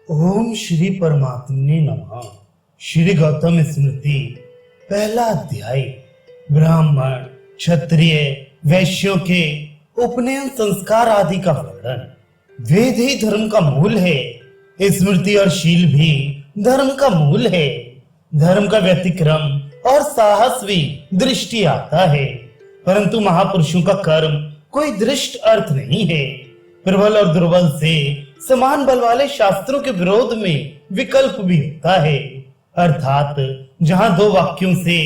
ओम श्री परमात्मने नमः। श्री गौतम स्मृति पहला अध्याय। ब्राह्मण क्षत्रिय वैश्यों के उपनयन संस्कार आदि का वर्णन। वेद ही धर्म का मूल है, स्मृति और शील भी धर्म का मूल है। धर्म का व्यतिक्रम और साहस भी दृष्टि आता है, परंतु महापुरुषों का कर्म कोई दृष्ट अर्थ नहीं है। प्रबल और दुर्बल से समान बल वाले शास्त्रों के विरोध में विकल्प भी होता है, अर्थात जहां दो वाक्यों से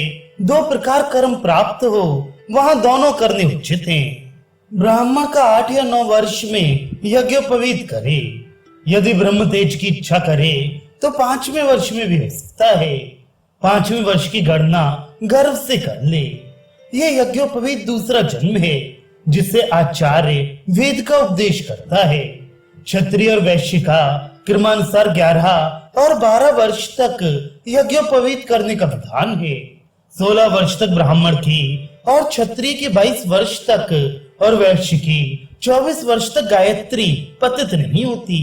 दो प्रकार कर्म प्राप्त हो वहां दोनों करने उचित हैं। ब्राह्मण का 8 या 9 वर्ष में यज्ञोपवीत करे, यदि ब्रह्म तेज की इच्छा करे तो 5वें वर्ष में भी हो सकता है। 5वें वर्ष की गणना गर्व से कर ले। यह यज्ञोपवीत दूसरा जन्म है जिससे आचार्य वेद का उपदेश करता है। क्षत्रिय और वैश्य का क्रमानुसार 11 और 12 वर्ष तक यज्ञोपवीत करने का विधान है। 16 वर्ष तक ब्राह्मण की और क्षत्रिय की 22 वर्ष तक और वैश्य की 24 वर्ष तक गायत्री पतित नहीं होती,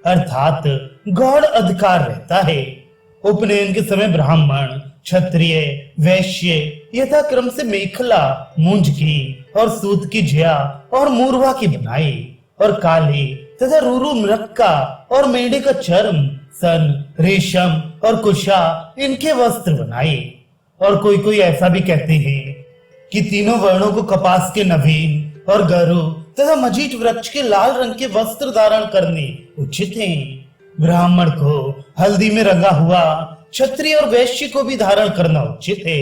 अर्थात गौड़ अधिकार रहता है। उपनयन के समय ब्राह्मण क्षत्रिय वैश्य यथाक्रम से मेखला मूंज की और सूत की झिया और मूर्वा की बनाए, और काले तथा रूरू मृग का और मेंढे का चर्म, सन, रेशम और कुशा इनके वस्त्र बनाए। और कोई कोई ऐसा भी कहते हैं कि तीनों वर्णों को कपास के नवीन और गरु तथा मजीठ वृक्ष के लाल रंग के वस्त्र धारण करने उचित हैं। ब्राह्मण को हल्दी में रंगा हुआ, क्षत्रिय और वैश्य को भी धारण करना उचित है।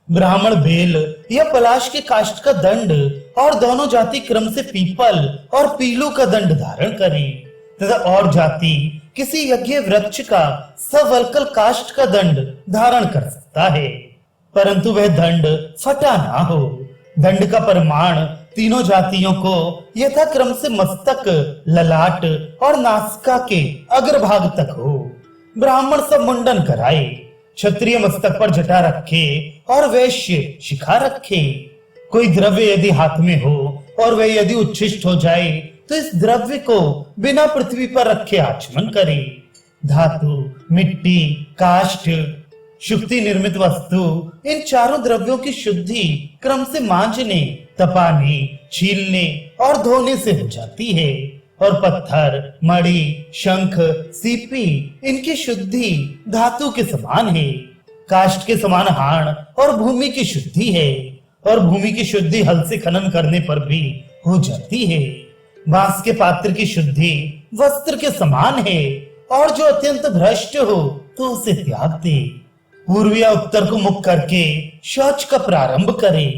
ब्राह्मण बेल या पलाश के काष्ठ का दंड और दोनों जाति क्रम से पीपल और पीलू का दंड धारण करें, तथा और जाति किसी यज्ञ वृक्ष का सवल्कल काष्ठ का दंड धारण कर सकता है, परंतु वह दंड फटा ना हो। दंड का परिमाण तीनों जातियों को यथाक्रम से मस्तक, ललाट और नासिका के अग्रभाग तक हो। ब्राह्मण सब मुंडन कराए, क्षत्रिय मस्तक पर जटा रखे और वैश्य शिखा रखे। कोई द्रव्य यदि हाथ में हो और वह यदि उच्छिष्ट हो जाए तो इस द्रव्य को बिना पृथ्वी पर रखे आचमन करे। धातु, मिट्टी, काष्ठ, शुक्ति निर्मित वस्तु, इन चारों द्रव्यों की शुद्धि क्रम से मांजने, तपाने, छीलने और धोने से हो जाती है। और पत्थर, मणि, शंख, सीपी इनकी शुद्धि धातु के समान है। काष्ठ के समान हाण और भूमि की शुद्धि है, और भूमि की शुद्धि हल से खनन करने पर भी हो जाती है। बांस के पात्र की शुद्धि वस्त्र के समान है, और जो अत्यंत भ्रष्ट हो तो उसे त्याग दे। पूर्व या उत्तर को मुख करके शौच का प्रारंभ करे।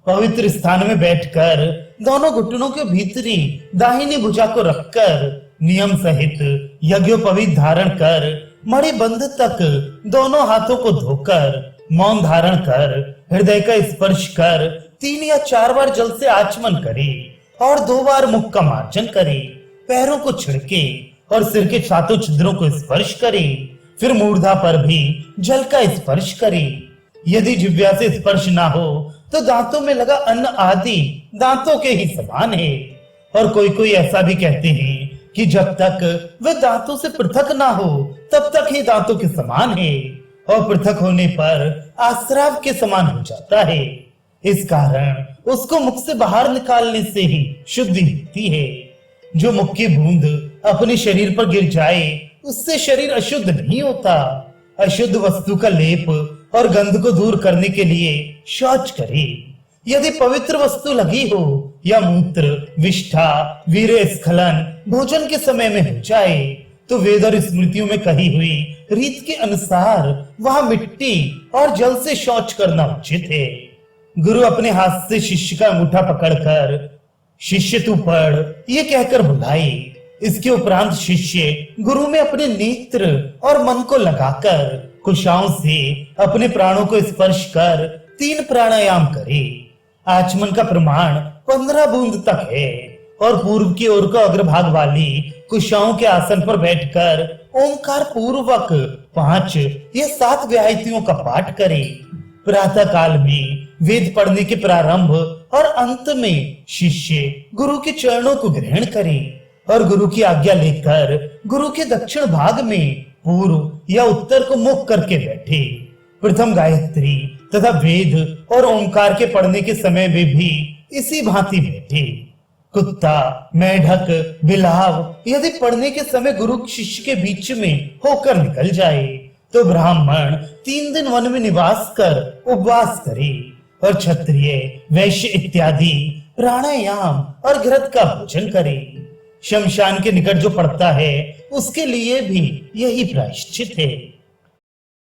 पवित्र स्थान में बैठकर दोनों घुटनों के भीतरी दाहिनी भुजा को रखकर नियम सहित यज्ञोपवीत धारण कर मणिबंध तक दोनों हाथों को धोकर मौन धारण कर हृदय का स्पर्श कर 3 या 4 बार जल से आचमन करे और 2 बार मुख का मार्जन करे। पैरों को छिड़के और सिर के 7 छिद्रों को स्पर्श करे। फिर मूर्धा पर भी जल का स्पर्श करे। यदि जिह्वा से स्पर्श ना हो तो दांतों में लगा अन्न आदि दांतों के ही समान है। और कोई कोई ऐसा भी कहते हैं कि जब तक वह दांतों से पृथक ना हो तब तक ही दांतों के समान है, और पृथक होने पर आस्राव के समान हो जाता है। इस कारण उसको मुख से बाहर निकालने से ही शुद्धि होती है। जो मुख की बूंद अपने शरीर पर गिर जाए उससे शरीर अशुद्ध नहीं होता। अशुद्ध वस्तु का लेप और गंध को दूर करने के लिए शौच करे। यदि पवित्र वस्तु लगी हो या मूत्र, विष्ठा, वीर्य स्खलन भोजन के समय में हो जाए तो वेद और स्मृतियों में कही हुई रीत के अनुसार वहां मिट्टी और जल से शौच करना उचित है। गुरु अपने हाथ से शिष्य का अंगूठा पकड़कर शिष्य तू पढ़ ये कहकर बुलाए। इसके उपरांत शिष्य गुरु में अपने नेत्र और मन को लगाकर कुशाओं से अपने प्राणों को स्पर्श कर 3 प्राणायाम करे। आचमन का प्रमाण 15 बूंद तक है, और पूर्व की ओर को अग्रभाग वाली कुशाओं के आसन पर बैठकर ओंकार पूर्वक 5 या 7 व्याहतियों का पाठ करे। प्रातः काल में वेद पढ़ने के प्रारंभ और अंत में शिष्य गुरु के चरणों को ग्रहण करे। और गुरु की आज्ञा लेकर गुरु के दक्षिण भाग में पूर्व या उत्तर को मुख करके बैठे। प्रथम गायत्री तथा वेद और ओंकार के पढ़ने के समय में भी इसी भांति बैठे। कुत्ता, मेढक, बिलाव यदि पढ़ने के समय गुरु शिष्य के बीच में होकर निकल जाए तो ब्राह्मण 3 दिन वन में निवास कर उपवास करे और क्षत्रिय, वैश्य इत्यादि प्राणायाम और घृत का भोजन करे। शमशान के निकट जो पड़ता है उसके लिए भी यही प्रायश्चित है।